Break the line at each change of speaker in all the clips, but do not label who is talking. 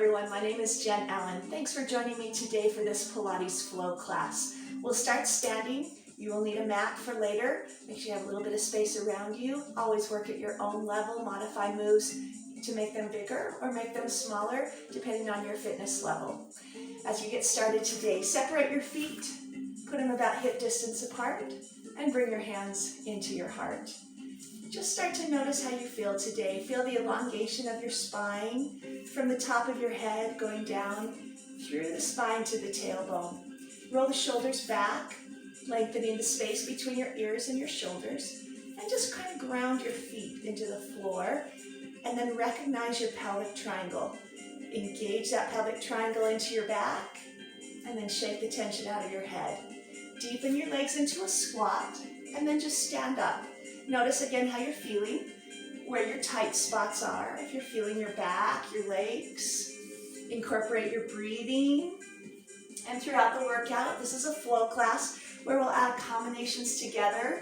everyone, my name is Jen Allen. Thanks for joining me today for this Pilates Flow class. We'll start standing. You will need a mat for later. Make sure you have a little bit of space around you. Always work at your own level. Modify moves to make them bigger or make them smaller, depending on your fitness level. As you get started today, separate your feet, put them about hip distance apart, and bring your hands into your heart. Just start to notice how you feel today. Feel the elongation of your spine from the top of your head going down through the spine to the tailbone. Roll the shoulders back, lengthening the space between your ears and your shoulders, and just kind of ground your feet into the floor, and then recognize your pelvic triangle. Engage that pelvic triangle into your back, and then shake the tension out of your head. Deepen your legs into a squat, and then just stand up. Notice again how you're feeling, where your tight spots are. If you're feeling your back, your legs, incorporate your breathing. And throughout the workout, this is a flow class where we'll add combinations together.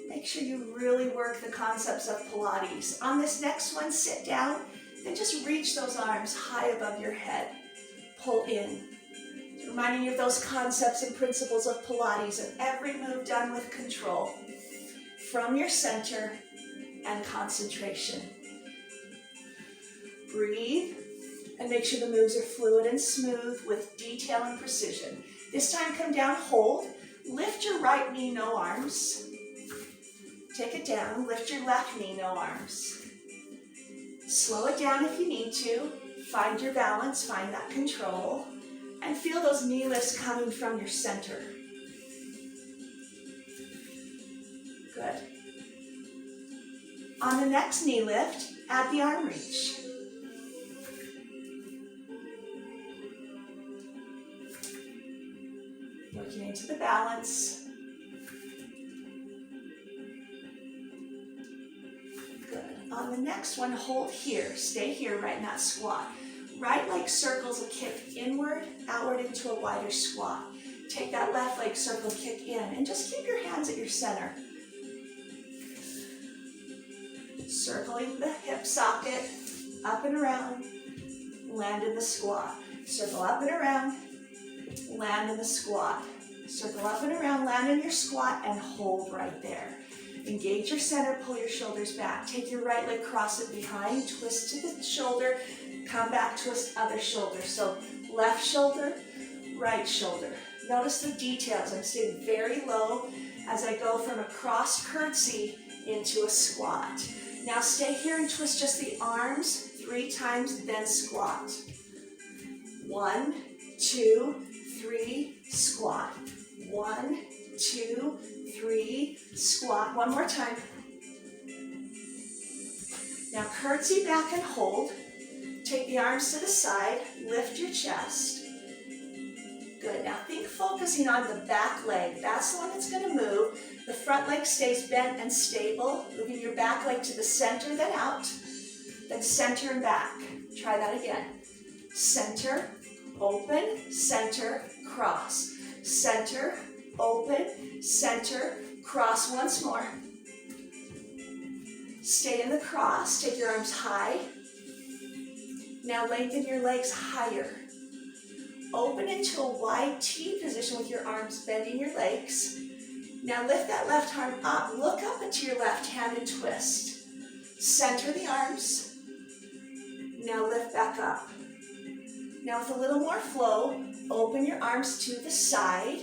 Make sure you really work the concepts of Pilates. On this next one, sit down and just reach those arms high above your head. Pull in. Reminding you of those concepts and principles of Pilates, of every move done with control. From your center and concentration. Breathe and make sure the moves are fluid and smooth with detail and precision. This time come down, hold, lift your right knee, no arms. Take it down, lift your left knee, no arms. Slow it down if you need to. Find your balance, find that control, and feel those knee lifts coming from your center. Good. On the next knee lift, add the arm reach. Working into the balance. Good. On the next one, hold here. Stay here right in that squat. Right leg circles a kick inward, outward into a wider squat. Take that left leg circle kick in and just keep your hands at your center. Circling the hip socket, up and around, land in the squat. Circle up and around, land in the squat. Circle up and around, land in your squat, and hold right there. Engage your center, pull your shoulders back. Take your right leg, cross it behind, twist to the shoulder, come back, twist other shoulder. So left shoulder, right shoulder. Notice the details. I'm staying very low as I go from a cross curtsy into a squat. Now stay here and twist just the arms 3 times, then squat. 1, 2, 3, squat. 1, 2, 3, squat. One more time. Now curtsy back and hold. Take the arms to the side, lift your chest. Good, now think focusing on the back leg. That's the one that's gonna move. The front leg stays bent and stable. Moving your back leg to the center, then out. Then center and back. Try that again. Center, open, center, cross. Center, open, center, cross. Once more. Stay in the cross. Take your arms high. Now lengthen your legs higher. Open into a wide T position with your arms bending your legs. Now lift that left arm up. Look up into your left hand and twist. Center the arms. Now lift back up. Now with a little more flow, open your arms to the side.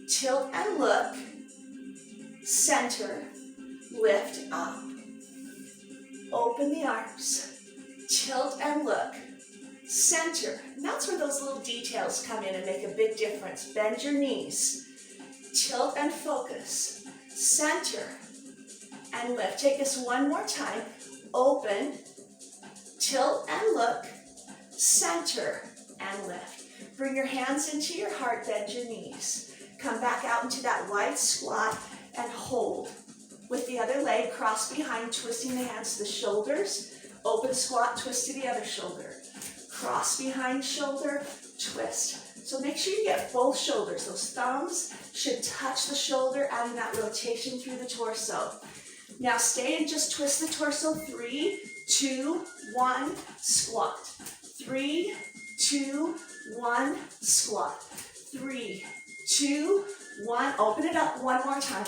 Tilt and look. Center. Lift up. Open the arms. Tilt and look. Center. And that's where those little details come in and make a big difference. Bend your knees. Tilt and focus. Center and lift. Take this one more time. Open. Tilt and look. Center and lift. Bring your hands into your heart. Bend your knees. Come back out into that wide squat and hold. With the other leg, cross behind, twisting the hands to the shoulders. Open squat, twist to the other shoulder. Cross behind shoulder, twist. So make sure you get both shoulders. Those thumbs should touch the shoulder, adding that rotation through the torso. Now stay and just twist the torso. 3, 2, 1, squat. 3, 2, 1, squat. 3, 2, 1, open it up one more time.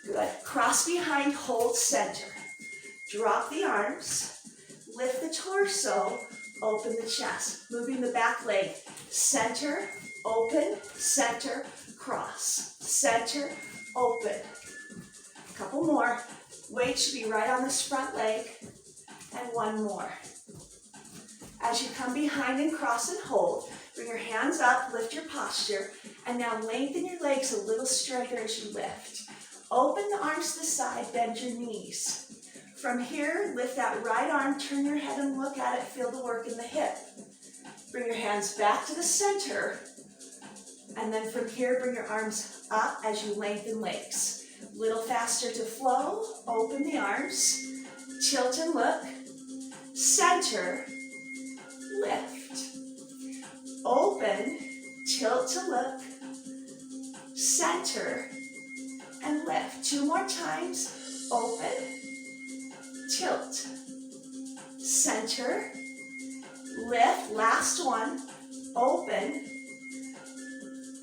Good. Cross behind, hold center. Drop the arms, lift the torso, open the chest. Moving the back leg. Center, open, center, cross. Center, open. A couple more. Weight should be right on this front leg. And one more. As you come behind and cross and hold, bring your hands up, lift your posture, and now lengthen your legs a little straighter as you lift. Open the arms to the side, bend your knees. From here, lift that right arm, turn your head and look at it, feel the work in the hip. Bring your hands back to the center, and then from here, bring your arms up as you lengthen legs. A little faster to flow, open the arms, tilt and look, center, lift. Open, tilt to look, center, and lift. 2 more times, open, tilt, center, lift. Last one, open,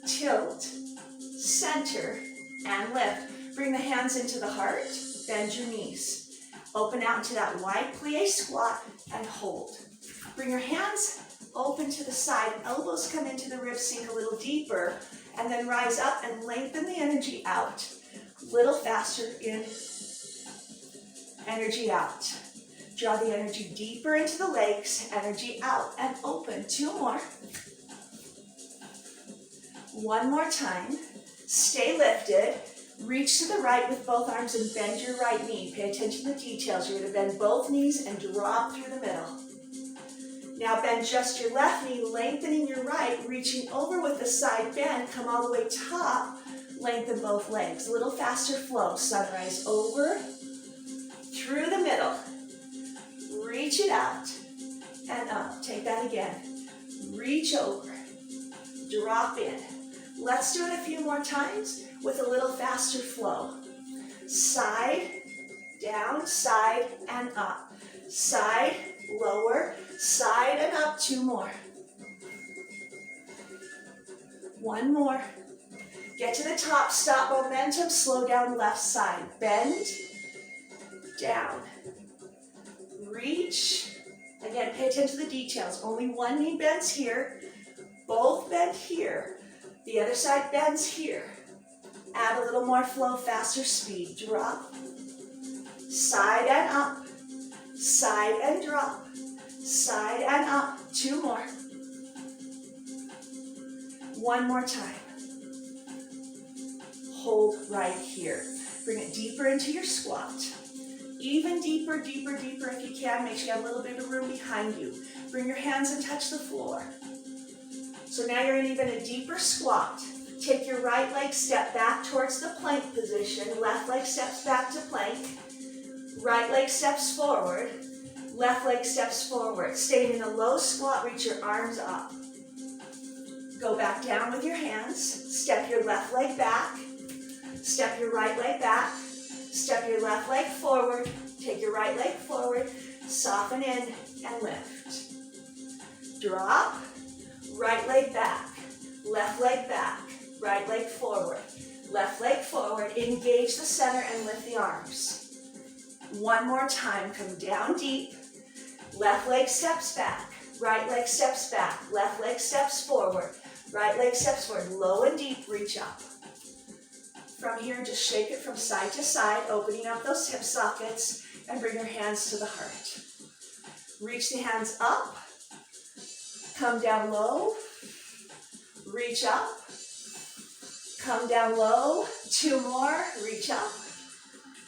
tilt, center, and lift. Bring the hands into the heart, bend your knees. Open out into that wide plie squat and hold. Bring your hands open to the side, elbows come into the ribs, sink a little deeper, and then rise up and lengthen the energy out. A little faster in, energy out. Draw the energy deeper into the legs, energy out and open. 2 more. 1 more time. Stay lifted. Reach to the right with both arms and bend your right knee. Pay attention to the details. You're going to bend both knees and drop through the middle. Now bend just your left knee, lengthening your right, reaching over with the side bend, come all the way top, lengthen both legs. A little faster flow. Sunrise over, through the middle. Reach it out and up. Take that again. Reach over, drop in. Let's do it a few more times with a little faster flow. Side, down, side, and up. Side, lower, side, and up. 2 more. 1 more. Get to the top, stop momentum, slow down left side. Bend, down, reach. Again, pay attention to the details. Only one knee bends here, both bend here. The other side bends here. Add a little more flow, faster speed. Drop, side and up, side and drop, side and up. 2 more. 1 more time. Hold right here. Bring it deeper into your squat. Even deeper, deeper, deeper if you can. Make sure you have a little bit of room behind you. Bring your hands and touch the floor. So now you're in even a deeper squat. Take your right leg, step back towards the plank position. Left leg steps back to plank. Right leg steps forward. Left leg steps forward. Staying in a low squat, reach your arms up. Go back down with your hands. Step your left leg back. Step your right leg back. Step your left leg forward. Take your right leg forward. Soften in and lift. Drop. Right leg back. Left leg back. Right leg forward. Left leg forward. Engage the center and lift the arms. 1 more time. Come down deep. Left leg steps back. Right leg steps back. Left leg steps forward. Right leg steps forward. Low and deep. Reach up. From here, just shake it from side to side, opening up those hip sockets, and bring your hands to the heart. Reach the hands up. Come down low. Reach up. Come down low. 2 more. Reach up.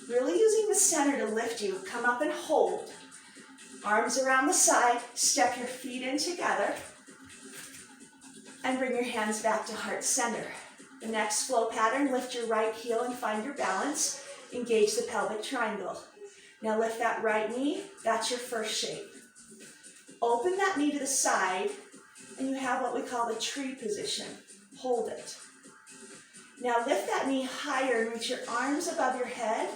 Really using the center to lift you. Come up and hold. Arms around the side. Step your feet in together. And bring your hands back to heart center. The next flow pattern, lift your right heel and find your balance. Engage the pelvic triangle. Now lift that right knee. That's your first shape. Open that knee to the side, and you have what we call the tree position. Hold it. Now lift that knee higher and reach your arms above your head.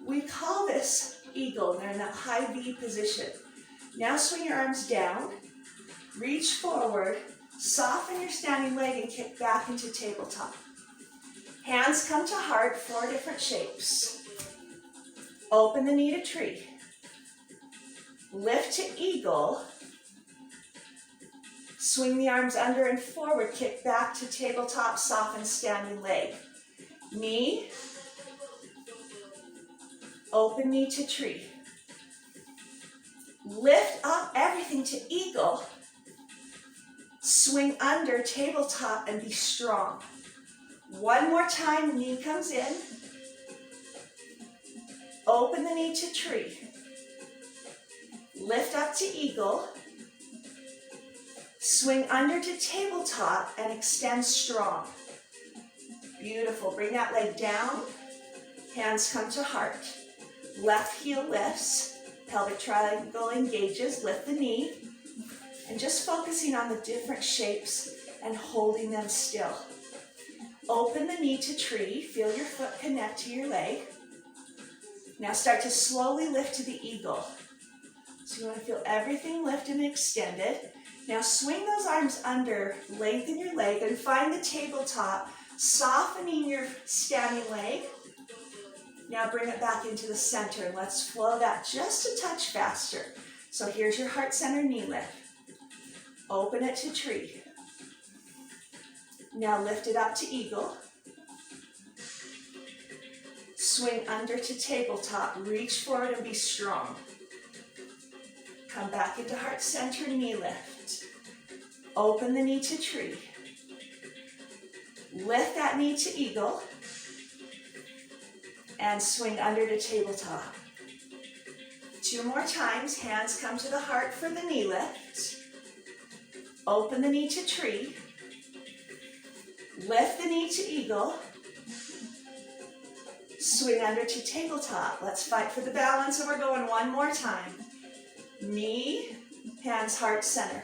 We call this eagle. They're in that high V position. Now swing your arms down, reach forward, soften your standing leg and kick back into tabletop. Hands come to heart, 4 different shapes. Open the knee to tree. Lift to eagle. Swing the arms under and forward, kick back to tabletop, soften standing leg. Knee. Open knee to tree. Lift up everything to eagle. Swing under tabletop and be strong. One more time, knee comes in. Open the knee to tree. Lift up to eagle. Swing under to tabletop and extend strong. Beautiful. Bring that leg down. Hands come to heart. Left heel lifts. Pelvic triangle engages. Lift the knee. And just focusing on the different shapes and holding them still. Open the knee to tree. Feel your foot connect to your leg. Now start to slowly lift to the eagle. So you want to feel everything lifted and extended. Now swing those arms under, lengthen your leg, and find the tabletop, softening your standing leg. Now bring it back into the center, and let's flow that just a touch faster. So here's your heart center knee lift. Open it to tree. Now lift it up to eagle. Swing under to tabletop, reach forward and be strong. Come back into heart center, knee lift. Open the knee to tree. Lift that knee to eagle. And swing under to tabletop. 2 more times, hands come to the heart for the knee lift. Open the knee to tree. Lift the knee to eagle. Swing under to tabletop. Let's fight for the balance, and we're going one more time. Knee, hands heart center.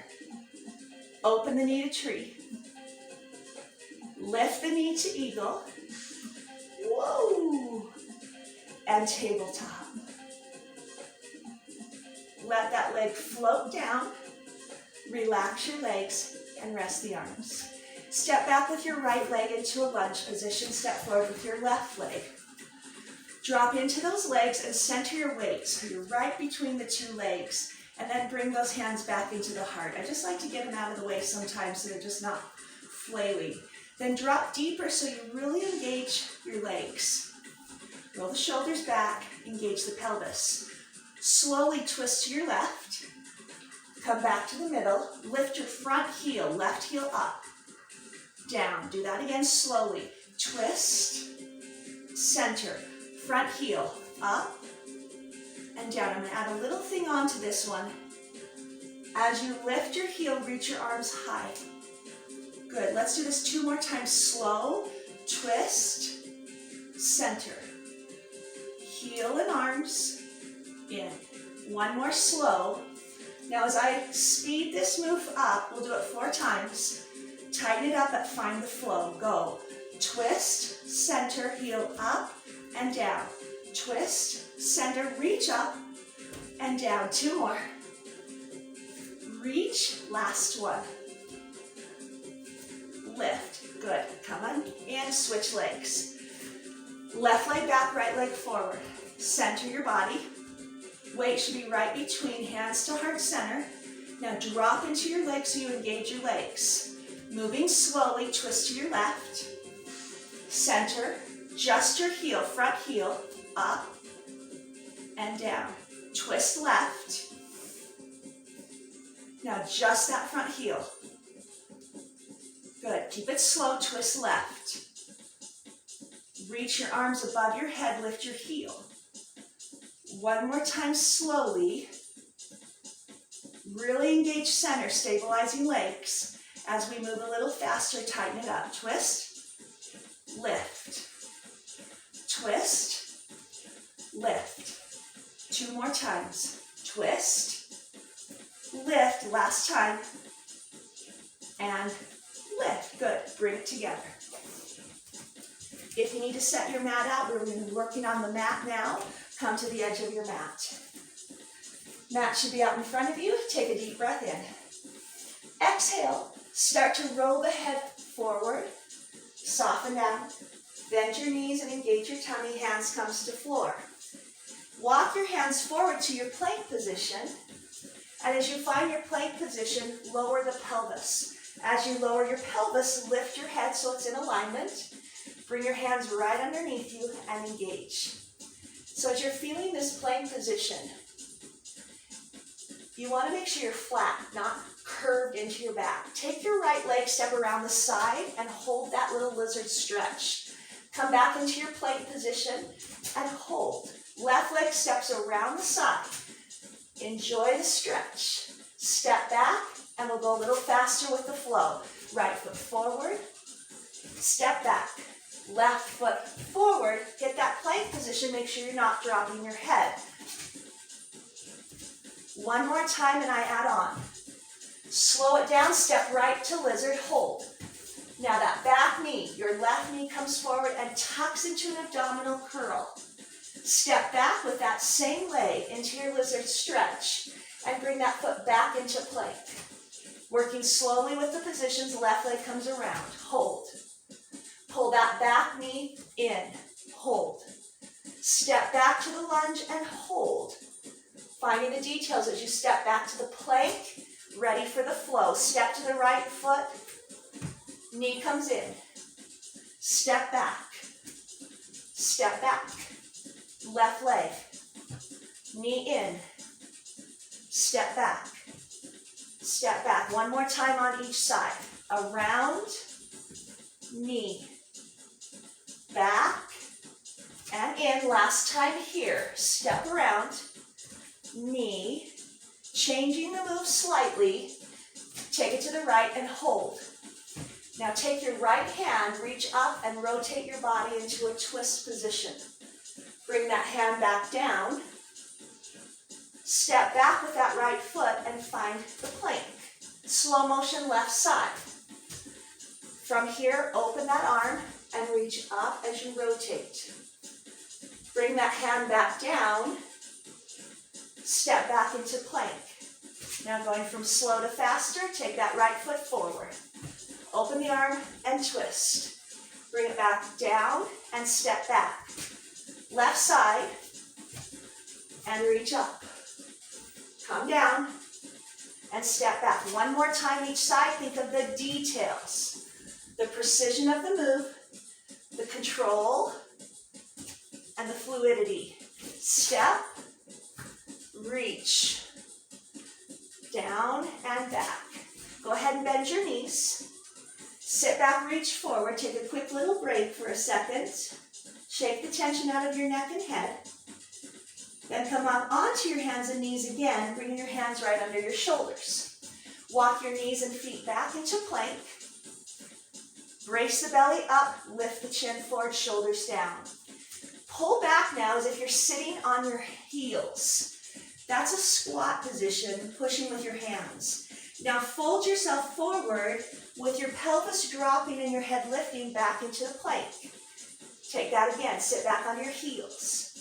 Open the knee to tree. Lift the knee to eagle. Whoa! And tabletop. Let that leg float down. Relax your legs and rest the arms. Step back with your right leg into a lunge position. Step forward with your left leg. Drop into those legs and center your weight. So you're right between the 2 legs. And then bring those hands back into the heart. I just like to get them out of the way sometimes so they're just not flailing. Then drop deeper so you really engage your legs. Roll the shoulders back, engage the pelvis. Slowly twist to your left. Come back to the middle. Lift your front heel, left heel up. Down. Do that again slowly. Twist, center, front heel, up, and down. I'm going to add a little thing onto this one. As you lift your heel, reach your arms high. Good. Let's do this 2 more times. Slow, twist, center. Heel and arms in. 1 more slow. Now as I speed this move up, we'll do it 4 times. Tighten it up but find the flow. Go. Twist, center, heel up and down. Twist, center, reach up and down. 2 more. Reach, last one. Lift, good. Come on in, switch legs. Left leg back, right leg forward. Center your body. Weight should be right between hands to heart center. Now drop into your legs so you engage your legs. Moving slowly, twist to your left. Center, just your heel, front heel, up and down. Twist left. Now just that front heel. Good, keep it slow, twist left. Reach your arms above your head, lift your heel. 1 more time slowly. Really engage center, stabilizing legs. As we move a little faster, tighten it up. Twist, lift, twist, lift. 2 more times. Twist, lift, last time, and lift. Good, bring it together. If you need to set your mat out, we're going to be working on the mat now. Come to the edge of your mat. Mat should be out in front of you. Take a deep breath in. Exhale. Start to roll the head forward. Soften down. Bend your knees and engage your tummy. Hands comes to floor. Walk your hands forward to your plank position. And as you find your plank position, lower the pelvis. As you lower your pelvis, lift your head so it's in alignment. Bring your hands right underneath you and engage. So as you're feeling this plank position, you want to make sure you're flat, not curved into your back. Take your right leg, step around the side, and hold that little lizard stretch. Come back into your plank position and hold. Left leg steps around the side. Enjoy the stretch. Step back, and we'll go a little faster with the flow. Right foot forward, step back. Left foot forward, get that plank position, make sure you're not dropping your head. One more time and I add on. Slow it down, step right to lizard, hold. Now that back knee, your left knee comes forward and tucks into an abdominal curl. Step back with that same leg into your lizard stretch and bring that foot back into plank. Working slowly with the positions, left leg comes around, hold. Pull that back knee in, hold. Step back to the lunge and hold. Finding the details as you step back to the plank, ready for the flow. Step to the right foot, knee comes in. Step back, left leg, knee in, step back. One more time on each side. Around, knee, back, and in. Last time here. Step around, knee, changing the move slightly. Take it to the right and hold. Now take your right hand, reach up and rotate your body into a twist position. Bring that hand back down. Step back with that right foot and find the plank. Slow motion left side. From here, open that arm and reach up as you rotate. Bring that hand back down. Step back into plank. Now going from slow to faster, take that right foot forward. Open the arm and twist. Bring it back down and step back. Left side and reach up. Come down and step back. One more time each side. Think of the details. The precision of the move, the control, and the fluidity. Step, reach, down and back. Go ahead and bend your knees. Sit back, reach forward. Take a quick little break for a second. Shake the tension out of your neck and head. Then come up onto your hands and knees again, bringing your hands right under your shoulders. Walk your knees and feet back into plank. Brace the belly up, lift the chin forward, shoulders down. Pull back now as if you're sitting on your heels. That's a squat position, pushing with your hands. Now fold yourself forward with your pelvis dropping and your head lifting back into the plank. Take that again, sit back on your heels.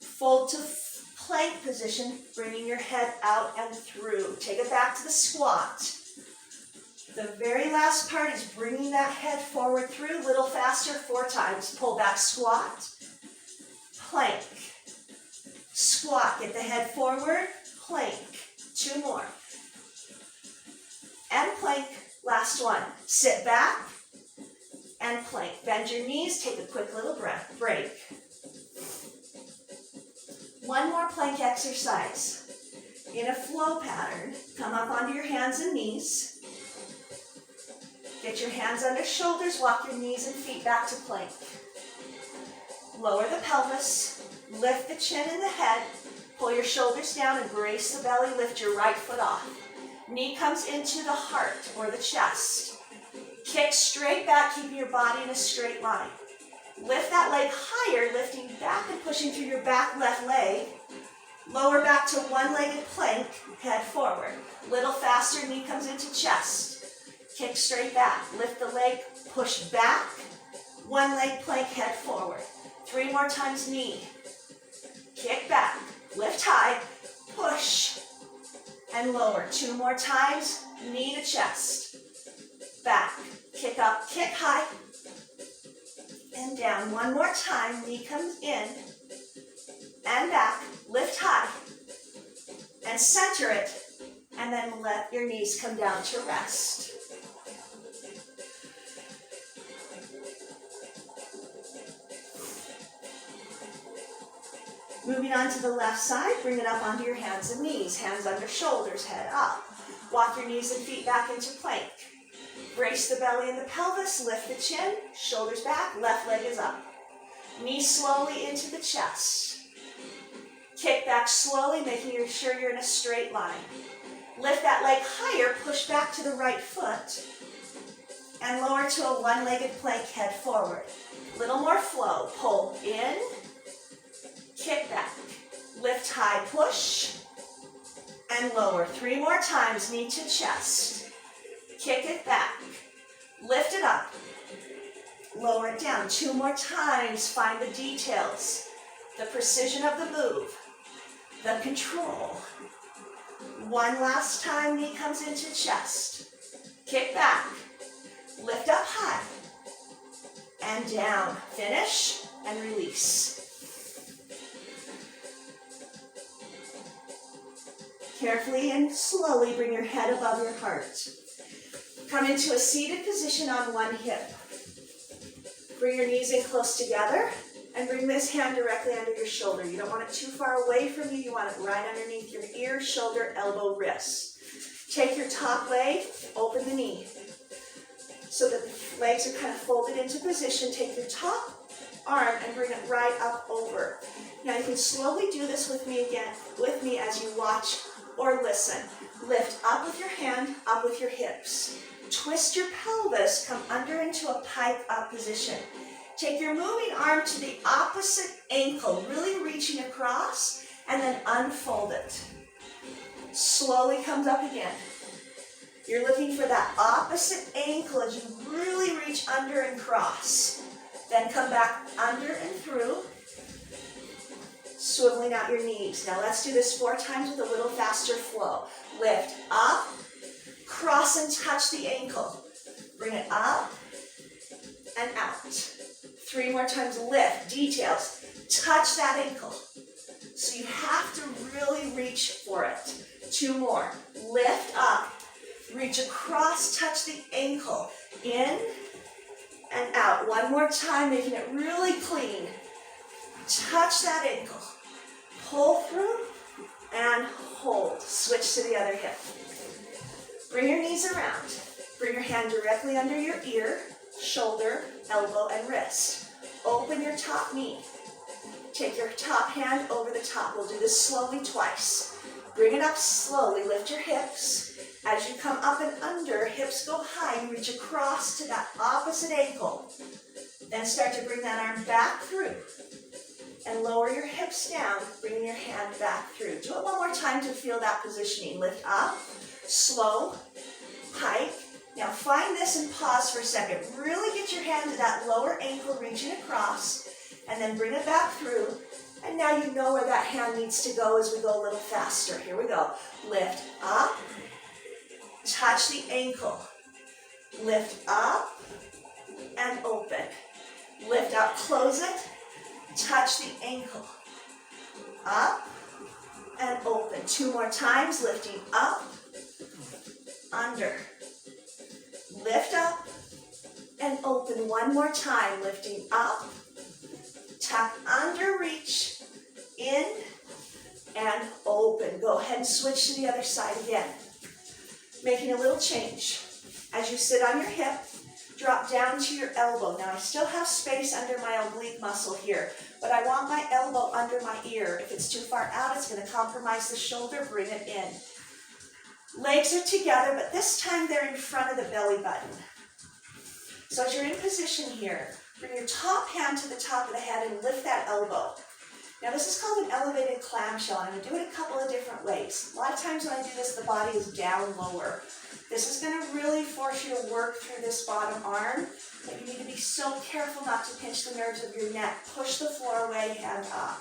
Fold to plank position, bringing your head out and through. Take it back to the squat. The very last part is bringing that head forward through, a little faster, 4 times. Pull back, squat, plank, squat, get the head forward, plank, 2 more. And plank, last one. Sit back and plank. Bend your knees, take a quick little break. One more plank exercise. In a flow pattern, come up onto your hands and knees. Get your hands under shoulders, walk your knees and feet back to plank. Lower the pelvis, lift the chin and the head, pull your shoulders down and brace the belly, lift your right foot off. Knee comes into the heart or the chest. Kick straight back, keeping your body in a straight line. Lift that leg higher, lifting back and pushing through your back left leg. Lower back to one-legged plank, head forward. Little faster, knee comes into chest. Kick straight back, lift the leg, push back. One leg plank, head forward. 3 more times, knee. Kick back, lift high, push, and lower. 2 more times, knee to chest. Back, kick up, kick high, and down. 1 more time, knee comes in, and back, lift high, and center it, and then let your knees come down to rest. Moving on to the left side, bring it up onto your hands and knees. Hands under shoulders, head up. Walk your knees and feet back into plank. Brace the belly and the pelvis, lift the chin, shoulders back, left leg is up. Knees slowly into the chest. Kick back slowly, making sure you're in a straight line. Lift that leg higher, push back to the right foot, and lower to a one-legged plank, head forward. Little more flow, pull in, kick back, lift high, push, and lower. 3 more times, knee to chest. Kick it back, lift it up, lower it down. 2 more times, find the details, the precision of the move, the control. 1 last time, knee comes into chest. Kick back, lift up high, and down. Finish and release. Carefully and slowly bring your head above your heart. Come into a seated position on one hip. Bring your knees in close together and bring this hand directly under your shoulder. You don't want it too far away from you. You want it right underneath your ear, shoulder, elbow, wrist. Take your top leg, open the knee so that the legs are kind of folded into position. Take your top arm and bring it right up over. Now you can slowly do this with me as you watch or listen. Lift up with your hand, up with your hips. Twist your pelvis, come under into a pike up position. Take your moving arm to the opposite ankle, really reaching across, and then unfold it. Slowly comes up again. You're looking for that opposite ankle as you really reach under and cross. Then come back under and through, swiveling out your knees. Now let's do this 4 times with a little faster flow. Lift up, cross and touch the ankle. Bring it up and out. 3 more times, lift, details, touch that ankle. So you have to really reach for it. 2 more, lift up, reach across, touch the ankle, in and out. 1 more time, making it really clean. Touch that ankle, pull through and hold. Switch to the other hip. Bring your knees around. Bring your hand directly under your ear, shoulder, elbow, and wrist. Open your top knee. Take your top hand over the top. We'll do this slowly twice. Bring it up slowly. Lift your hips. As you come up and under, hips go high. You reach across to that opposite ankle. Then start to bring that arm back through. And lower your hips down, bringing your hand back through. Do it 1 more time to feel that positioning. Lift up, slow, pike. Now find this and pause for a second. Really get your hand to that lower ankle, reaching across, and then bring it back through. And now you know where that hand needs to go as we go a little faster. Here we go. Lift up, touch the ankle. Lift up and open. Lift up, close it, touch the ankle. Up and open. 2 more times, lifting up, under. Lift up and open 1 more time, lifting up, tuck under, reach, in, and open. Go ahead and switch to the other side again. Making a little change. As you sit on your hip, drop down to your elbow. Now I still have space under my oblique muscle here, but I want my elbow under my ear. If it's too far out, it's going to compromise the shoulder. Bring it in. Legs are together, but this time they're in front of the belly button. So as you're in position here, bring your top hand to the top of the head and lift that elbow. Now this is called an elevated clamshell. I'm going to do it a couple of different ways. A lot of times when I do this, the body is down lower. This is going to really force you to work through this bottom arm, but you need to be so careful not to pinch the nerves of your neck. Push the floor away, hand up.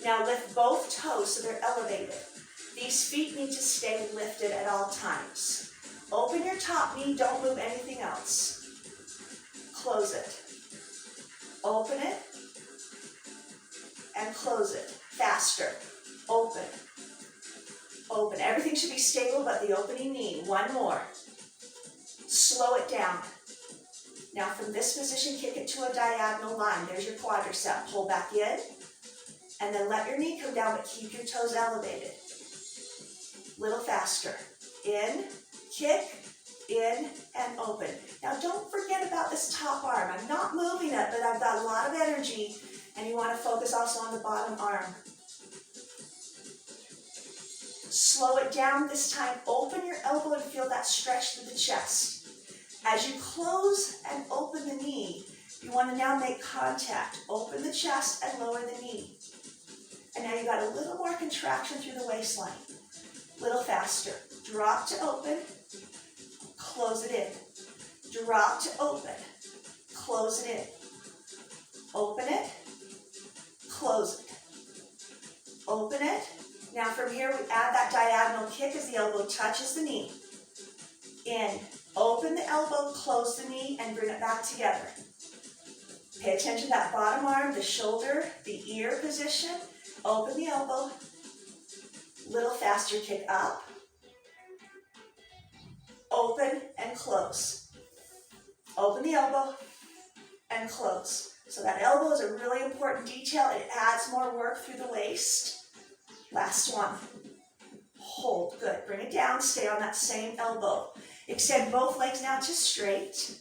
Now lift both toes so they're elevated. These feet need to stay lifted at all times. Open your top knee, don't move anything else. Close it. Open it and close it. Faster. Open. Open. Everything should be stable but the opening knee. One more. Slow it down. Now from this position, kick it to a diagonal line. There's your quadricep. Pull back in, and then let your knee come down, but keep your toes elevated. Little faster. In, kick, in, and open. Now don't forget about this top arm. I'm not moving it, but I've got a lot of energy, and you want to focus also on the bottom arm. Slow it down this time. Open your elbow and feel that stretch through the chest. As you close and open the knee, you want to now make contact. Open the chest and lower the knee. And now you got a little more contraction through the waistline. Little faster. Drop to open, close it in. Drop to open, close it in. Open it, close it. Open it. Now from here we add that diagonal kick as the elbow touches the knee. In. Open the elbow, close the knee, and bring it back together. Pay attention to that bottom arm, the shoulder, the ear position. Open the elbow. Little faster, kick up. Open and close. Open the elbow and close. So that elbow is a really important detail. It adds more work through the waist. Last one. Hold. Good. Bring it down. Stay on that same elbow. Extend both legs now to straight.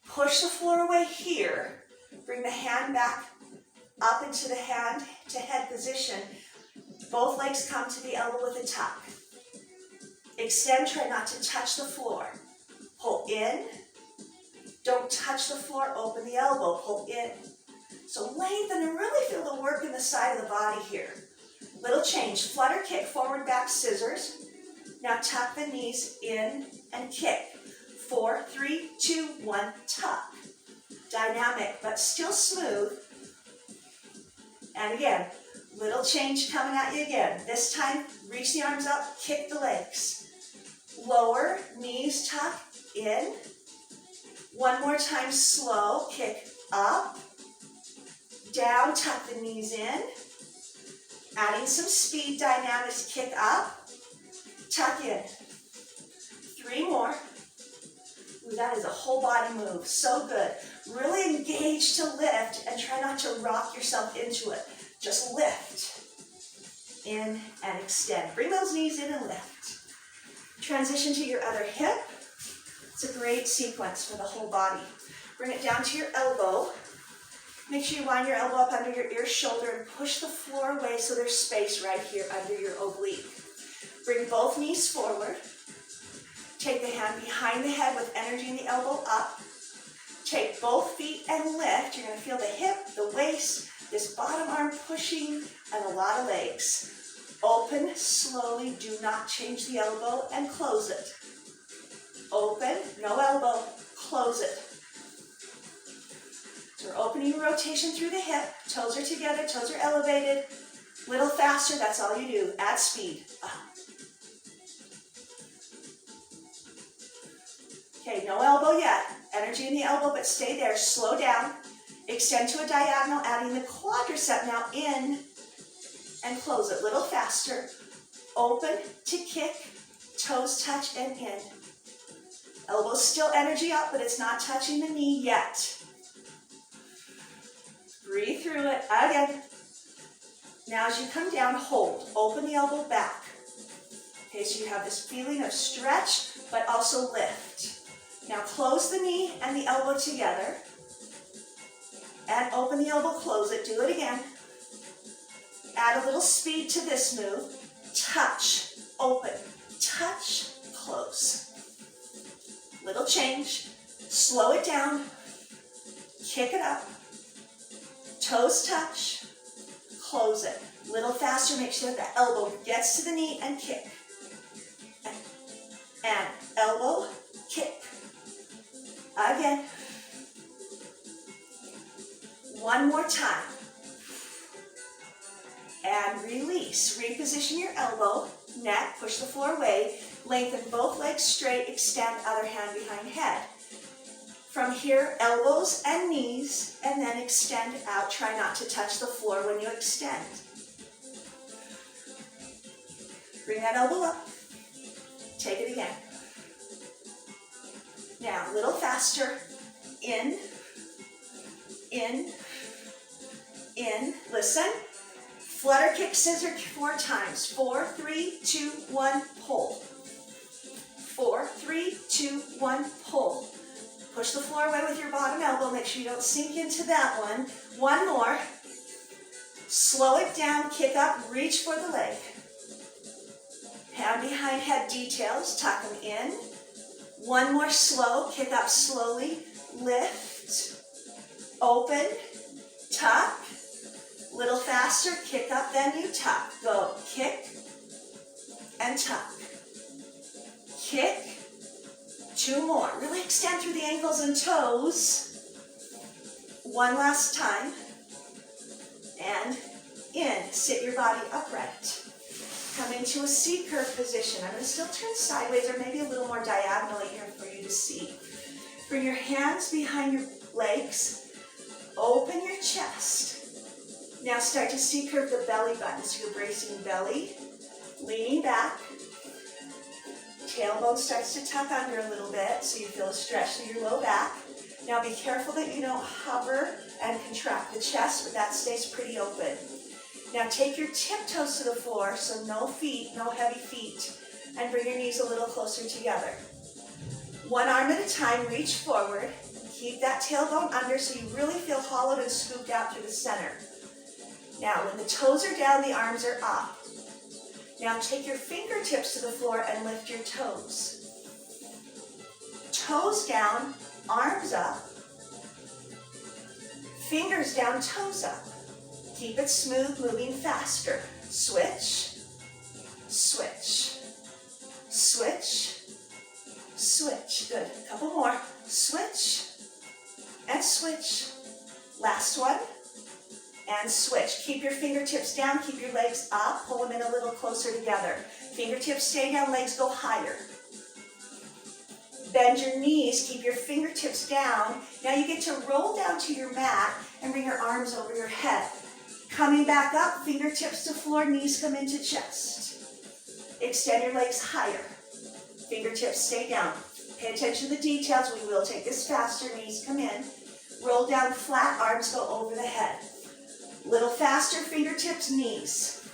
Push the floor away here. Bring the hand back up into the hand to head position. Both legs come to the elbow with a tuck. Extend, try not to touch the floor. Pull in. Don't touch the floor, open the elbow, pull in. So lengthen and really feel the work in the side of the body here. Little change, flutter kick, forward, back, scissors. Now tuck the knees in and kick. 4, 3, 2, 1, tuck. Dynamic, but still smooth. And again, little change coming at you again. This time, reach the arms up, kick the legs. Lower, knees tuck, in. One more time, slow, kick up. Down, tuck the knees in. Adding some speed, dynamics, kick up. Tuck in. 3 more. Ooh, that is a whole body move. So good. Really engage to lift and try not to rock yourself into it. Just lift. In and extend. Bring those knees in and lift. Transition to your other hip. It's a great sequence for the whole body. Bring it down to your elbow. Make sure you line your elbow up under your ear shoulder and push the floor away so there's space right here under your oblique. Bring both knees forward. Take the hand behind the head with energy in the elbow up. Take both feet and lift. You're going to feel the hip, the waist, this bottom arm pushing, and a lot of legs. Open slowly. Do not change the elbow and close it. Open, no elbow, close it. So we're opening rotation through the hip. Toes are together, toes are elevated. Little faster, that's all you do. Add speed. Okay, no elbow yet. Energy in the elbow, but stay there. Slow down. Extend to a diagonal, adding the quadricep now in and close it. Little faster. Open to kick. Toes touch and in. Elbows still energy up, but it's not touching the knee yet. Breathe through it. Again. Now as you come down, hold. Open the elbow back. Okay, so you have this feeling of stretch, but also lift. Now close the knee and the elbow together. And open the elbow, close it. Do it again. Add a little speed to this move. Touch, open, touch, close. Little change. Slow it down. Kick it up. Toes touch. Close it. Little faster. Make sure the elbow gets to the knee and kick. And elbow, kick. Again. One more time. and release. Reposition your elbow, neck, push the floor away, lengthen both legs straight, extend other hand behind head. From here, elbows and knees, and then extend out. Try not to touch the floor when you extend. Bring that elbow up. Take it again. Now, a little faster. In, in, in. Listen. Flutter kick scissor 4 times. 4, 3, 2, 1, pull. 4, 3, 2, 1, pull. Push the floor away with your bottom elbow. Make sure you don't sink into that one. One more. Slow it down, kick up, reach for the leg. Hand behind head details, tuck them in. One more slow, kick up slowly, lift, open, tuck. Little faster, kick up, then you tuck. Go, kick and tuck. Kick. 2 more. Really extend through the ankles and toes. One last time. And in. Sit your body upright. Come into a C curve position. I'm going to still turn sideways or maybe a little more diagonally here for you to see. Bring your hands behind your legs. Open your chest. Now start to C curve the belly button. So you're bracing belly, leaning back. Tailbone starts to tuck under a little bit so you feel a stretch through your low back. Now be careful that you don't hover and contract the chest, but that stays pretty open. Now take your tiptoes to the floor, so no feet, no heavy feet, and bring your knees a little closer together. One arm at a time, reach forward. Keep that tailbone under so you really feel hollowed and scooped out through the center. Now when the toes are down, the arms are up. Now take your fingertips to the floor and lift your toes. Toes down, arms up. Fingers down, toes up. Keep it smooth, moving faster. Switch, switch, switch, switch. Good. A couple more. Switch and switch. Last one. And switch. Keep your fingertips down, keep your legs up, pull them in a little closer together. Fingertips stay down, legs go higher. Bend your knees, keep your fingertips down. Now you get to roll down to your mat and bring your arms over your head. Coming back up, fingertips to floor, knees come into chest. Extend your legs higher. Fingertips stay down. Pay attention to the details. We will take this faster. Knees come in. Roll down flat, arms go over the head. Little faster, fingertips, knees.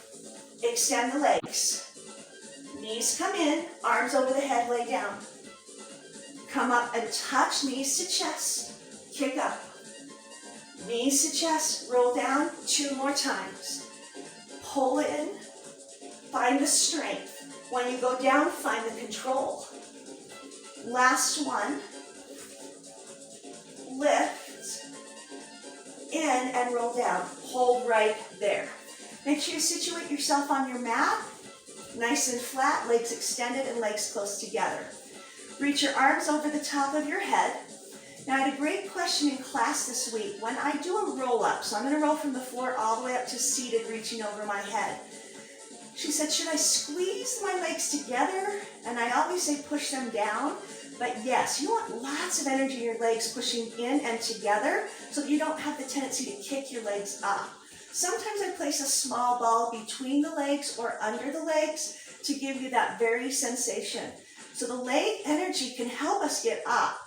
Extend the legs. Knees come in, arms over the head, lay down. Come up and touch, knees to chest. Kick up. Knees to chest, roll down 2 more times. Pull in, find the strength. When you go down, find the control. Last one. Lift, in, and roll down. Hold right there. Make sure you situate yourself on your mat. Nice and flat, legs extended and legs close together. Reach your arms over the top of your head. Now I had a great question in class this week. When I do a roll up, so I'm going to roll from the floor all the way up to seated, reaching over my head. She said, should I squeeze my legs together? And I always say push them down. But yes, you want lots of energy in your legs pushing in and together so that you don't have the tendency to kick your legs up. Sometimes I place a small ball between the legs or under the legs to give you that very sensation. So the leg energy can help us get up.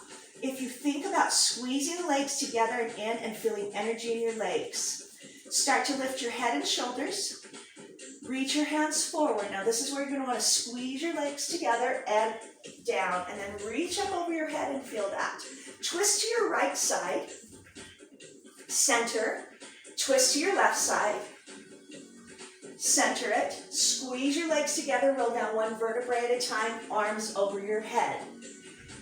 If you think about squeezing the legs together and in and feeling energy in your legs. Start to lift your head and shoulders. Reach your hands forward. Now this is where you're going to want to squeeze your legs together and down, and then reach up over your head and feel that. Twist to your right side, center, twist to your left side, center it, squeeze your legs together, roll down 1 vertebrae at a time, arms over your head.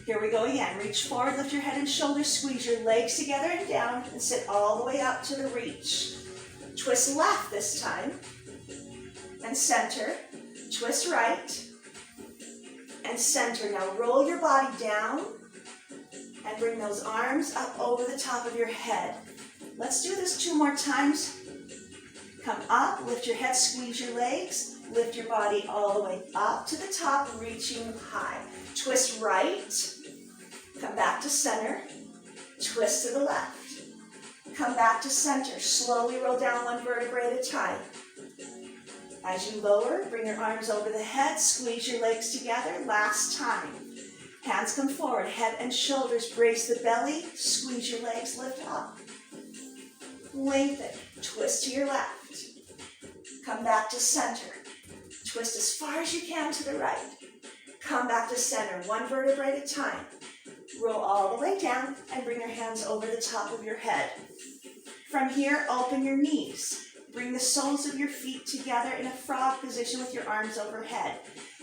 Here we go again. Reach forward, lift your head and shoulders, squeeze your legs together and down, and sit all the way up to the reach. Twist left this time, and center, twist right, and center. Now roll your body down, and bring those arms up over the top of your head. Let's do this 2 more times. Come up, lift your head, squeeze your legs, lift your body all the way up to the top, reaching high. Twist right, come back to center, twist to the left. Come back to center, slowly roll down one vertebrae at a time. As you lower, bring your arms over the head, squeeze your legs together, last time. Hands come forward, head and shoulders, brace the belly, squeeze your legs, lift up. Lengthen, twist to your left. Come back to center. Twist as far as you can to the right. Come back to center, one vertebrae at a time. Roll all the way down and bring your hands over the top of your head. From here, open your knees. Bring the soles of your feet together in a frog position with your arms overhead.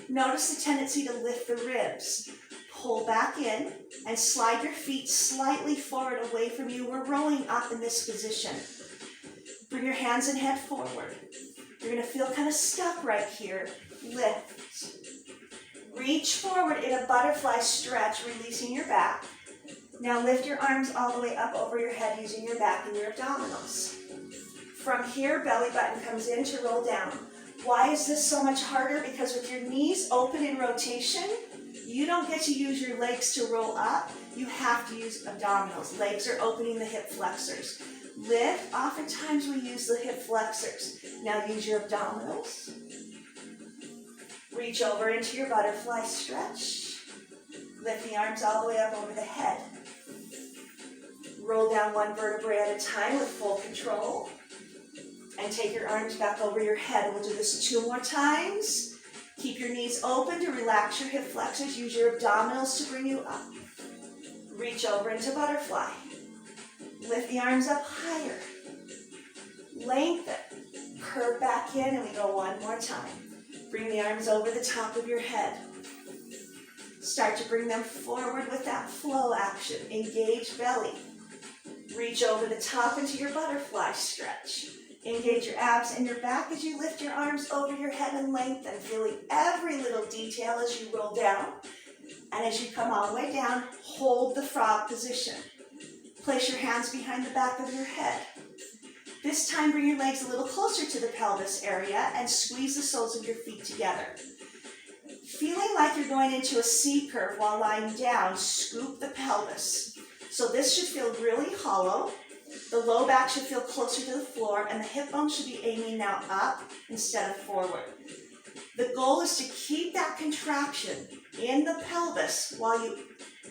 Notice the tendency to lift the ribs. Pull back in and slide your feet slightly forward away from you. We're rolling up in this position. Bring your hands and head forward. You're going to feel kind of stuck right here. Lift. Reach forward in a butterfly stretch, releasing your back. Now lift your arms all the way up over your head using your back and your abdominals. From here, belly button comes in to roll down. Why is this so much harder? Because with your knees open in rotation, you don't get to use your legs to roll up. You have to use abdominals. Legs are opening the hip flexors. Lift, oftentimes we use the hip flexors. Now use your abdominals. Reach over into your butterfly stretch. Lift the arms all the way up over the head. Roll down one vertebrae at a time with full control. And take your arms back over your head. We'll do this 2 more times. Keep your knees open to relax your hip flexors. Use your abdominals to bring you up. Reach over into butterfly. Lift the arms up higher. Lengthen. Curve back in, and we go 1 more time. Bring the arms over the top of your head. Start to bring them forward with that flow action. Engage belly. Reach over the top into your butterfly stretch. Engage your abs and your back as you lift your arms over your head and lengthen, feeling every little detail as you roll down. And as you come all the way down, hold the frog position. Place your hands behind the back of your head. This time, bring your legs a little closer to the pelvis area and squeeze the soles of your feet together. Feeling like you're going into a C curve while lying down, scoop the pelvis. So this should feel really hollow. The low back should feel closer to the floor, and the hip bone should be aiming now up instead of forward. The goal is to keep that contraction in the pelvis while you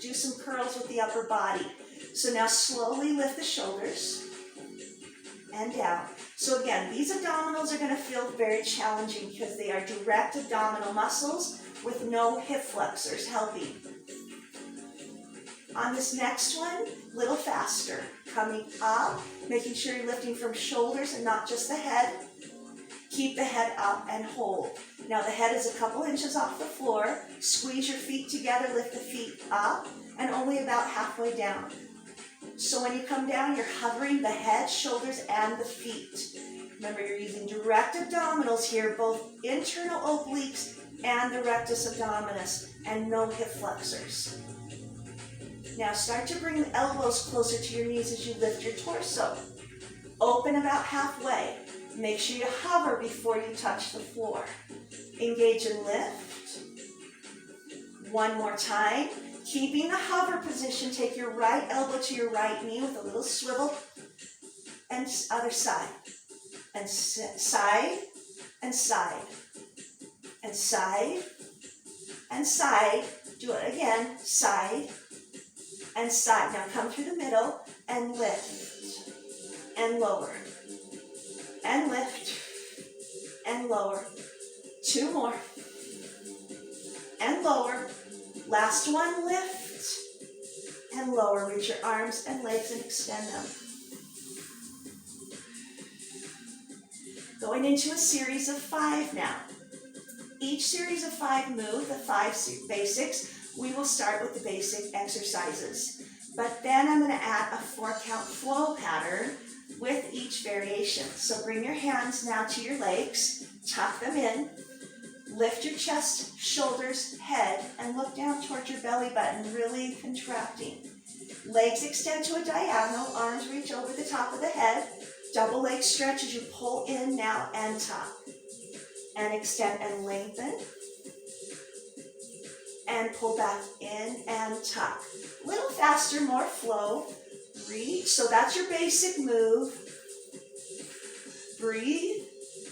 do some curls with the upper body. So now slowly lift the shoulders and down. So again, these abdominals are going to feel very challenging because they are direct abdominal muscles with no hip flexors helping. On this next one, a little faster. Coming up, making sure you're lifting from shoulders and not just the head. Keep the head up and hold. Now the head is a couple inches off the floor. Squeeze your feet together, lift the feet up, and only about halfway down. So when you come down, you're hovering the head, shoulders, and the feet. Remember, you're using direct abdominals here, both internal obliques and the rectus abdominis, and no hip flexors. Now start to bring the elbows closer to your knees as you lift your torso. Open about halfway. Make sure you hover before you touch the floor. Engage and lift. 1 more time. Keeping the hover position, take your right elbow to your right knee with a little swivel. And other side. And side, and side. And side, and side. Do it again. Side, and side. Now come through the middle and lift and lower and lift and lower. 2 more and lower. Last one, lift and lower. Reach your arms and legs and extend them. Going into a series of 5 now. Each series of 5 move, the 5 basics. We will start with the basic exercises, but then I'm going to add a 4-count flow pattern with each variation. So bring your hands now to your legs, tuck them in, lift your chest, shoulders, head, and look down towards your belly button, really contracting. Legs extend to a diagonal, arms reach over the top of the head. Double leg stretch as you pull in now and tuck. And extend and lengthen. And pull back in and tuck. A little faster, more flow. Reach, so that's your basic move. Breathe.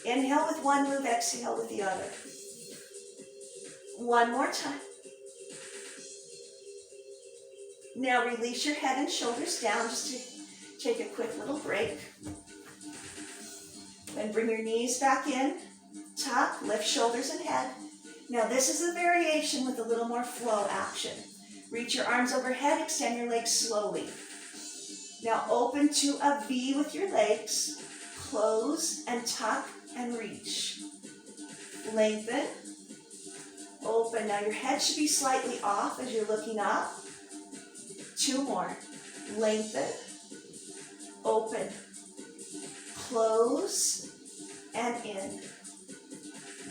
Inhale with one move, exhale with the other. One more time. Now release your head and shoulders down just to take a quick little break. Then bring your knees back in. Tuck, lift shoulders and head. Now this is a variation with a little more flow action. Reach your arms overhead, extend your legs slowly. Now open to a V with your legs. Close and tuck and reach. Lengthen. Open. Now your head should be slightly off as you're looking up. Two more. Lengthen. Open. Close and in.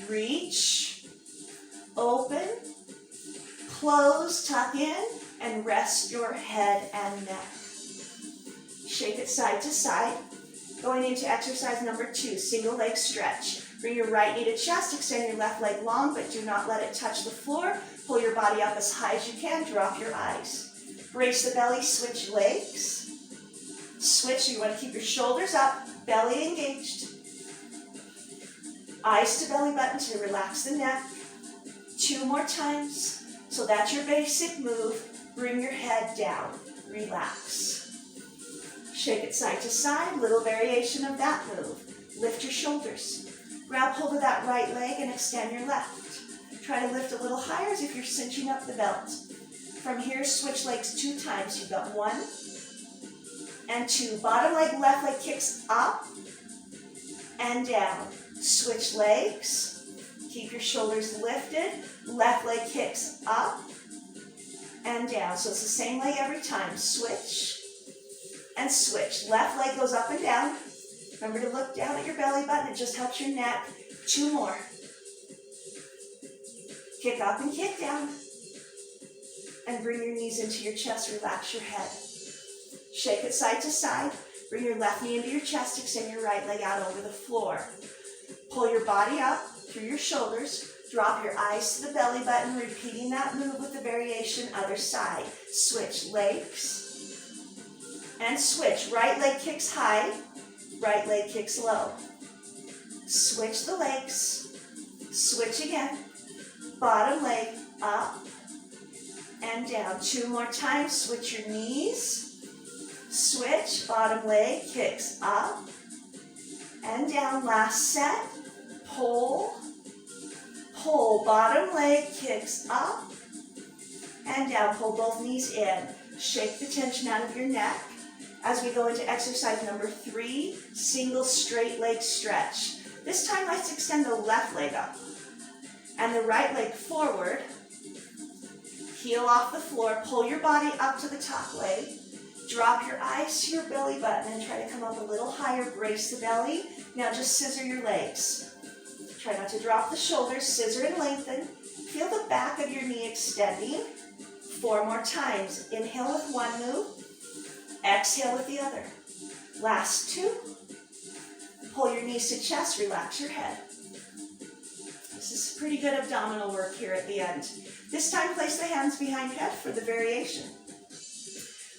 Reach. Open. Close, tuck in, and rest your head and neck. Shake it side to side. Going into exercise number 2, single leg stretch. Bring your right knee to chest, extend your left leg long, but do not let it touch the floor. Pull your body up as high as you can, drop your eyes. Brace the belly, switch legs. Switch, so you want to keep your shoulders up, belly engaged. Eyes to belly button to relax the neck. 2 more times. So that's your basic move. Bring your head down, relax. Shake it side to side, little variation of that move. Lift your shoulders. Grab hold of that right leg and extend your left. Try to lift a little higher as if you're cinching up the belt. From here, switch legs 2 times. You've got 1 and 2. Bottom leg, left leg kicks up and down. Switch legs. Keep your shoulders lifted. Left leg kicks up and down. So it's the same leg every time. Switch. And switch. Left leg goes up and down. Remember to look down at your belly button. It just helps your neck. 2 more. Kick up and kick down. And bring your knees into your chest. Relax your head. Shake it side to side. Bring your left knee into your chest. Extend your right leg out over the floor. Pull your body up through your shoulders. Drop your eyes to the belly button. Repeating that move with the variation other side. Switch legs. And switch. Right leg kicks high. Right leg kicks low. Switch the legs. Switch again. Bottom leg up and down. 2 more times. Switch your knees. Switch. Bottom leg kicks up and down. Last set. Pull. Pull. Bottom leg kicks up and down. Pull both knees in. Shake the tension out of your neck. As we go into exercise number 3, single straight leg stretch. This time let's extend the left leg up and the right leg forward. Heel off the floor, pull your body up to the top leg. Drop your eyes to your belly button and try to come up a little higher, brace the belly. Now just scissor your legs. Try not to drop the shoulders, scissor and lengthen. Feel the back of your knee extending. 4 more times. Inhale with one move. Exhale with the other. Last 2. Pull your knees to chest, relax your head. This is pretty good abdominal work here at the end. This time, place the hands behind head for the variation.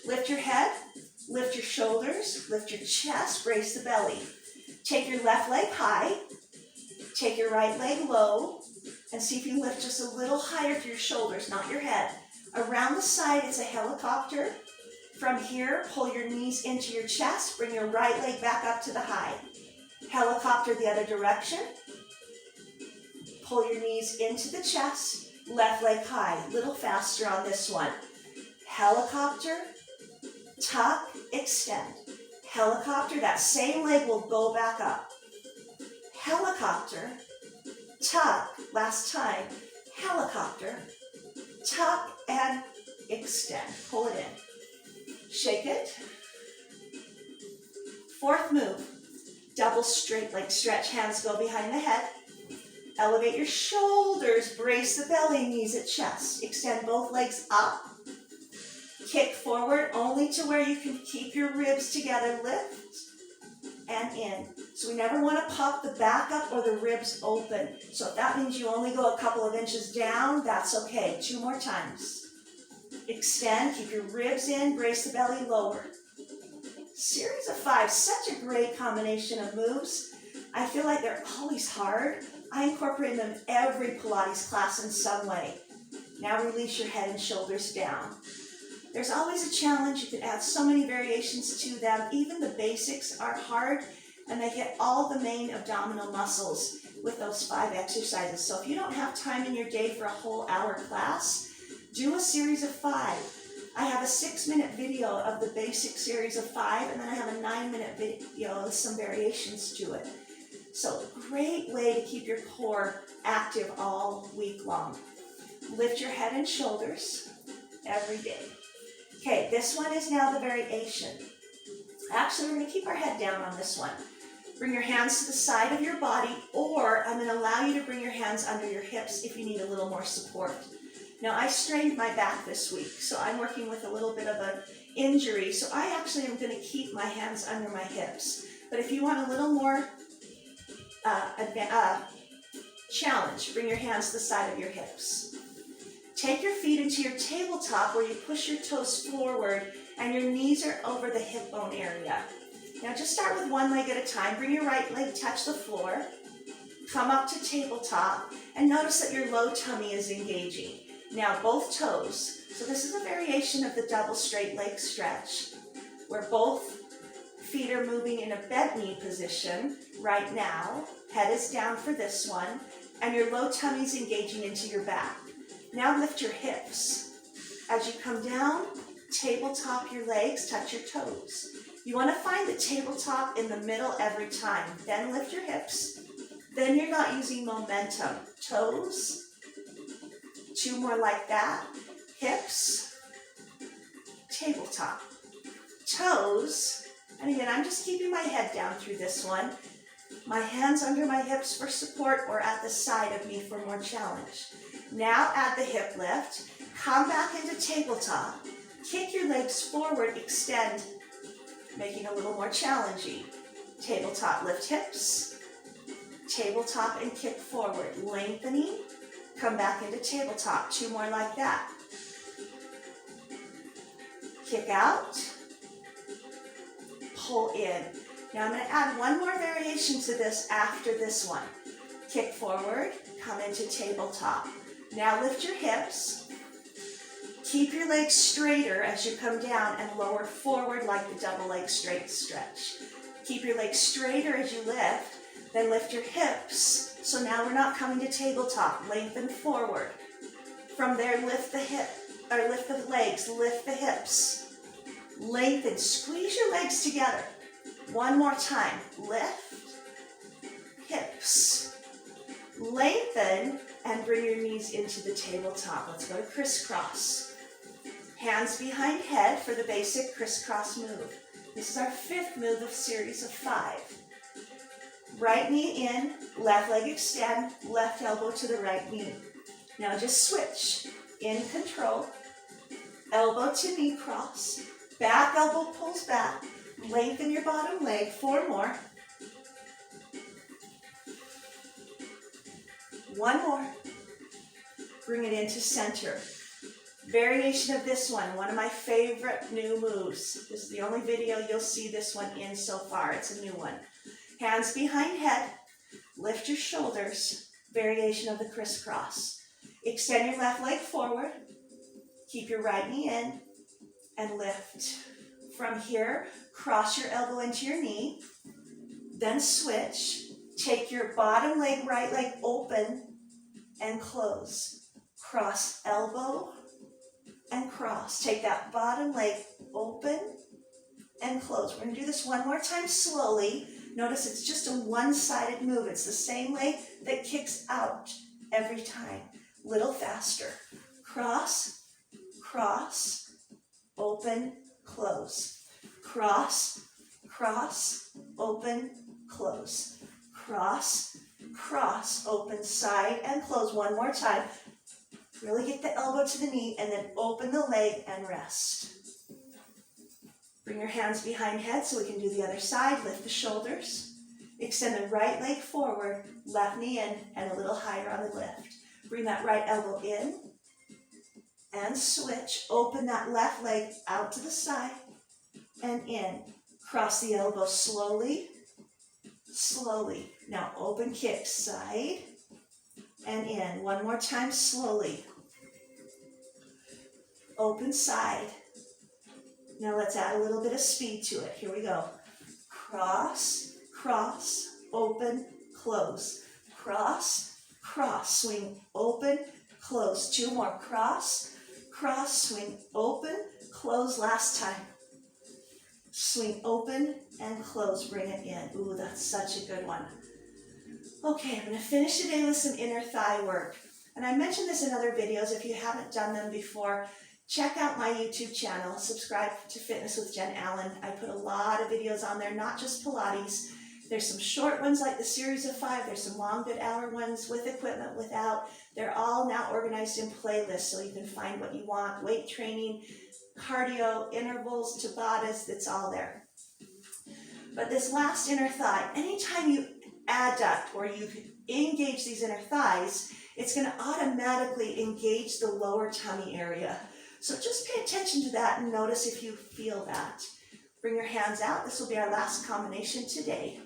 Lift your head, lift your shoulders, lift your chest, brace the belly. Take your left leg high, take your right leg low, and see if you lift just a little higher through your shoulders, not your head. Around the side, it's a helicopter. From here, pull your knees into your chest, bring your right leg back up to the high. Helicopter the other direction. Pull your knees into the chest, left leg high. A little faster on this one. Helicopter, tuck, extend. Helicopter, that same leg will go back up. Helicopter, tuck, last time. Helicopter, tuck, and extend. Pull it in. Shake it. 4th move. Double straight leg stretch. Hands go behind the head. Elevate your shoulders. Brace the belly, knees at chest. Extend both legs up. Kick forward only to where you can keep your ribs together. Lift and in. So we never want to pop the back up or the ribs open. So if that means you only go a couple of inches down, that's okay. 2 more times. Extend, keep your ribs in, brace the belly, lower. Series of 5, such a great combination of moves. I feel like they're always hard. I incorporate them in every Pilates class in some way. Now release your head and shoulders down. There's always a challenge. You can add so many variations to them. Even the basics are hard, and they hit all the main abdominal muscles with those 5 exercises. So if you don't have time in your day for a whole hour class, do a series of 5. I have a 6-minute video of the basic series of 5, and then I have a 9-minute video with some variations to it. So great way to keep your core active all week long. Lift your head and shoulders every day. Okay, this one is now the variation. Actually, we're going to keep our head down on this one. Bring your hands to the side of your body, or I'm going to allow you to bring your hands under your hips if you need a little more support. Now, I strained my back this week, so I'm working with a little bit of an injury, so I actually am going to keep my hands under my hips. But if you want a little more challenge, bring your hands to the side of your hips. Take your feet into your tabletop where you push your toes forward and your knees are over the hip bone area. Now just start with one leg at a time. Bring your right leg, touch the floor. Come up to tabletop and notice that your low tummy is engaging. Now both toes. So this is a variation of the double straight leg stretch where both feet are moving in a bent knee position right now. Head is down for this one and your low tummy is engaging into your back. Now lift your hips. As you come down, tabletop your legs, touch your toes. You want to find the tabletop in the middle every time. Then lift your hips. Then you're not using momentum. Toes. 2 more like that. Hips. Tabletop. Toes. And again, I'm just keeping my head down through this one. My hands under my hips for support or at the side of me for more challenge. Now add the hip lift, come back into tabletop, kick your legs forward, extend, making it a little more challenging. Tabletop, lift hips, tabletop and kick forward, lengthening, come back into tabletop, 2 more like that. Kick out, pull in. Now I'm going to add one more variation to this after this one. Kick forward, come into tabletop. Now lift your hips, keep your legs straighter as you come down and lower forward like the double leg straight stretch. Keep your legs straighter as you lift, then lift your hips. So now we're not coming to tabletop, lengthen forward. From there, lift the legs, lift the hips. Lengthen, squeeze your legs together. One more time, lift, hips. Lengthen and bring your knees into the tabletop. Let's go to crisscross. Hands behind head for the basic crisscross move. This is our 5th move of series of 5. Right knee in, left leg extend, left elbow to the right knee. Now just switch. In control, elbow to knee cross, back elbow pulls back, lengthen your bottom leg, 4 more. 1 more. Bring it into center. Variation of this one of my favorite new moves. This is the only video you'll see this one in so far. It's a new one. Hands behind head. Lift your shoulders. Variation of the crisscross. Extend your left leg forward. Keep your right knee in and lift. From here, cross your elbow into your knee. Then switch. Take your bottom leg, right leg open and close. Cross elbow and cross. Take that bottom leg open and close. We're going to do this one more time slowly. Notice it's just a one-sided move. It's the same leg that kicks out every time. Little faster. Cross, cross, open, close. Cross, cross, open, close. Cross, cross, open, side and close. One more time. Really get the elbow to the knee and then open the leg and rest. Bring your hands behind head so we can do the other side. Lift the shoulders. Extend the right leg forward, left knee in, and a little higher on the lift. Bring that right elbow in and switch. Open that left leg out to the side and in. Cross the elbow slowly, slowly. Now open kick, side and in. One more time, slowly. Open side. Now let's add a little bit of speed to it. Here we go. Cross, cross, open, close. Cross, cross, swing, open, close. Two more. Cross, cross, swing, open, close. Last time. Swing open and close. Bring it in. Ooh, that's such a good one. Okay, I'm going to finish today with some inner thigh work. And I mentioned this in other videos. If you haven't done them before, check out my YouTube channel. Subscribe to Fitness with Jenn Allen. I put a lot of videos on there, not just Pilates. There's some short ones like the series of 5. There's some long, good hour ones with equipment, without. They're all now organized in playlists so you can find what you want. Weight training, cardio, intervals, Tabatas, it's all there. But this last inner thigh, anytime you adduct or you engage these inner thighs, it's going to automatically engage the lower tummy area. So just pay attention to that and notice if you feel that. Bring your hands out. This will be our last combination today.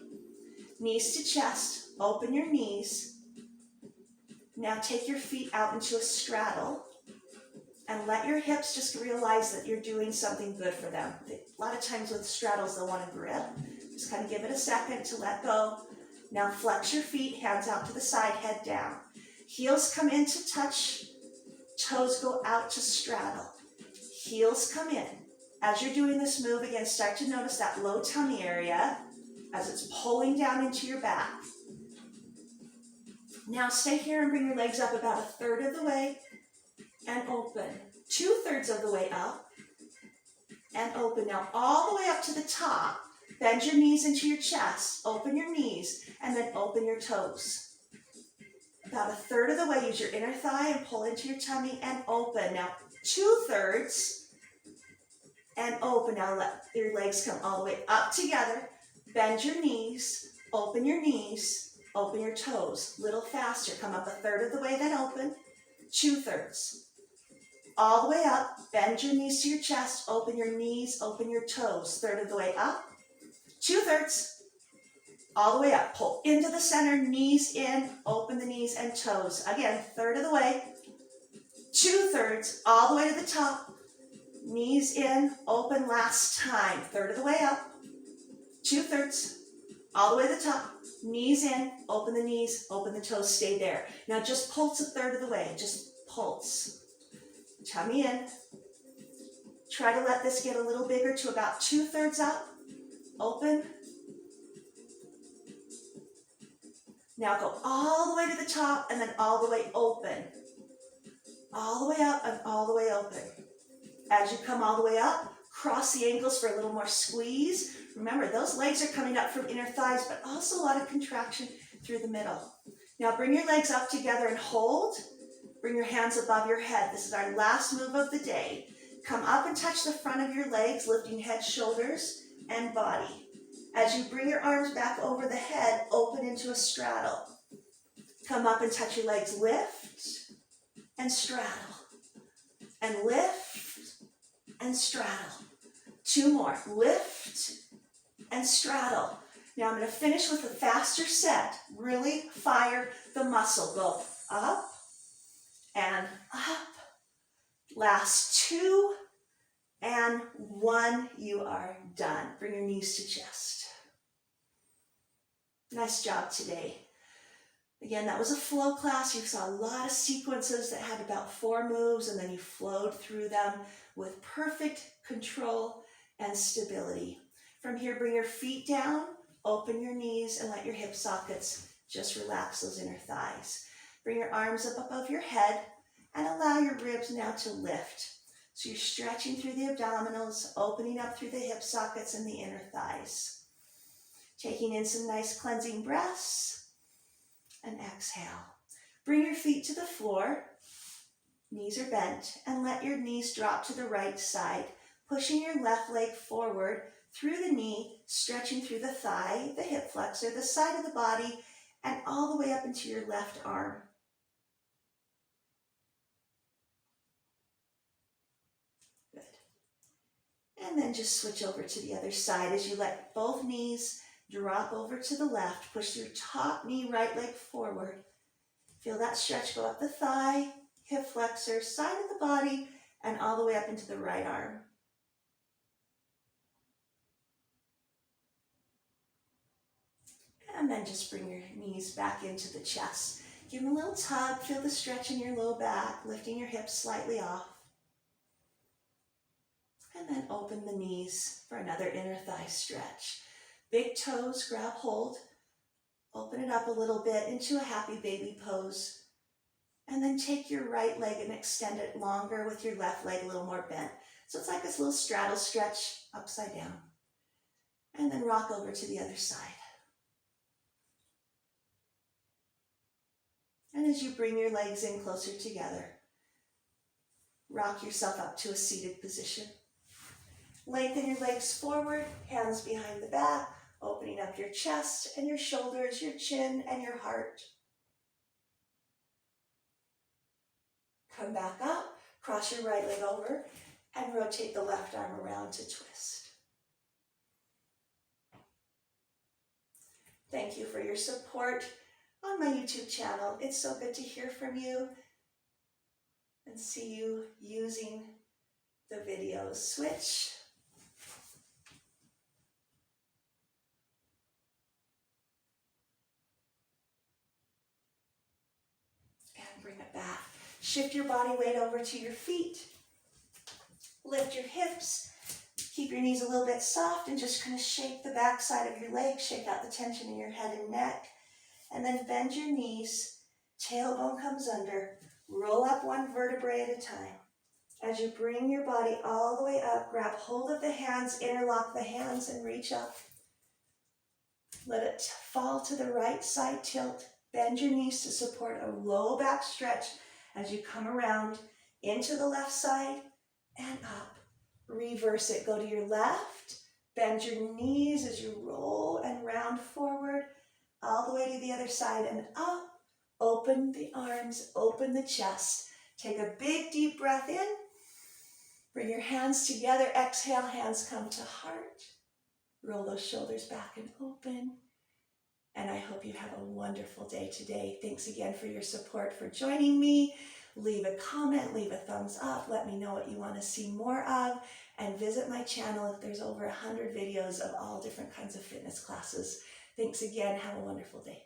Knees to chest. Open your knees. Now take your feet out into a straddle and let your hips just realize that you're doing something good for them. A lot of times with straddles, they'll want to grip. Just kind of give it a second to let go. Now flex your feet, hands out to the side, head down. Heels come in to touch, toes go out to straddle. Heels come in. As you're doing this move, again, start to notice that low tummy area as it's pulling down into your back. Now stay here and bring your legs up about 1/3 of the way and open. 2/3 of the way up and open. Now all the way up to the top. Bend your knees into your chest. Open your knees and then open your toes. About 1/3 of the way, use your inner thigh and pull into your tummy and open. Now 2/3 and open. Now let your legs come all the way up together. Bend your knees, open your toes. Little faster. Come up 1/3 of the way, then open. 2/3. All the way up. Bend your knees to your chest. Open your knees, open your toes. 1/3 of the way up. 2/3. All the way up. Pull into the center, knees in, open the knees and toes. Again, 1/3 of the way. 2/3, all the way to the top. Knees in, open last time. 1/3 of the way up. 2/3, all the way to the top. Knees in, open the knees, open the toes, stay there. Now just pulse 1/3 of the way, just pulse. Tummy in. Try to let this get a little bigger to about 2/3 up. Open. Now go all the way to the top and then all the way open. All the way up and all the way open. As you come all the way up, cross the ankles for a little more squeeze. Remember, those legs are coming up from inner thighs, but also a lot of contraction through the middle. Now bring your legs up together and hold. Bring your hands above your head. This is our last move of the day. Come up and touch the front of your legs, lifting head, shoulders, and body. As you bring your arms back over the head, open into a straddle. Come up and touch your legs, lift and straddle. And lift and straddle. 2 more, lift and straddle. Now I'm going to finish with a faster set. Really fire the muscle. Go up and up. Last 2 and 1. You are done. Bring your knees to chest. Nice job today. Again, that was a flow class. You saw a lot of sequences that had about 4 moves, and then you flowed through them with perfect control and stability. From here, bring your feet down, open your knees, and let your hip sockets just relax those inner thighs. Bring your arms up above your head and allow your ribs now to lift. So you're stretching through the abdominals, opening up through the hip sockets and the inner thighs. Taking in some nice cleansing breaths and exhale. Bring your feet to the floor, knees are bent, and let your knees drop to the right side. pushing your left leg forward through the knee, stretching through the thigh, the hip flexor, the side of the body, and all the way up into your left arm. Good. And then just switch over to the other side as you let both knees drop over to the left. Push your top knee, right leg forward. Feel that stretch go up the thigh, hip flexor, side of the body, and all the way up into the right arm. And then just bring your knees back into the chest. Give them a little tug, feel the stretch in your low back, lifting your hips slightly off. And then open the knees for another inner thigh stretch. Big toes, grab hold. Open it up a little bit into a happy baby pose. And then take your right leg and extend it longer with your left leg a little more bent. So it's like this little straddle stretch upside down. And then rock over to the other side. And as you bring your legs in closer together, rock yourself up to a seated position. Lengthen your legs forward, hands behind the back, opening up your chest and your shoulders, your chin and your heart. Come back up, cross your right leg over, and rotate the left arm around to twist. Thank you for your support on my YouTube channel. It's so good to hear from you and see you using the videos. Switch. And bring it back. Shift your body weight over to your feet. Lift your hips. Keep your knees a little bit soft and just kind of shake the back side of your legs. Shake out the tension in your head and neck. And then bend your knees, tailbone comes under, roll up one vertebrae at a time. As you bring your body all the way up, grab hold of the hands, interlock the hands and reach up. Let it fall to the right side, tilt. Bend your knees to support a low back stretch as you come around into the left side and up. Reverse it, go to your left, bend your knees as you roll and round forward. All the way to the other side and up. Open the arms, open the chest. Take a big deep breath in. Bring your hands together. Exhale, hands come to heart. Roll those shoulders back and open. And I hope you have a wonderful day today. Thanks again for your support, for joining me. Leave a comment, leave a thumbs up. Let me know what you want to see more of. And visit my channel. There's over 100 videos of all different kinds of fitness classes. Thanks again. Have a wonderful day.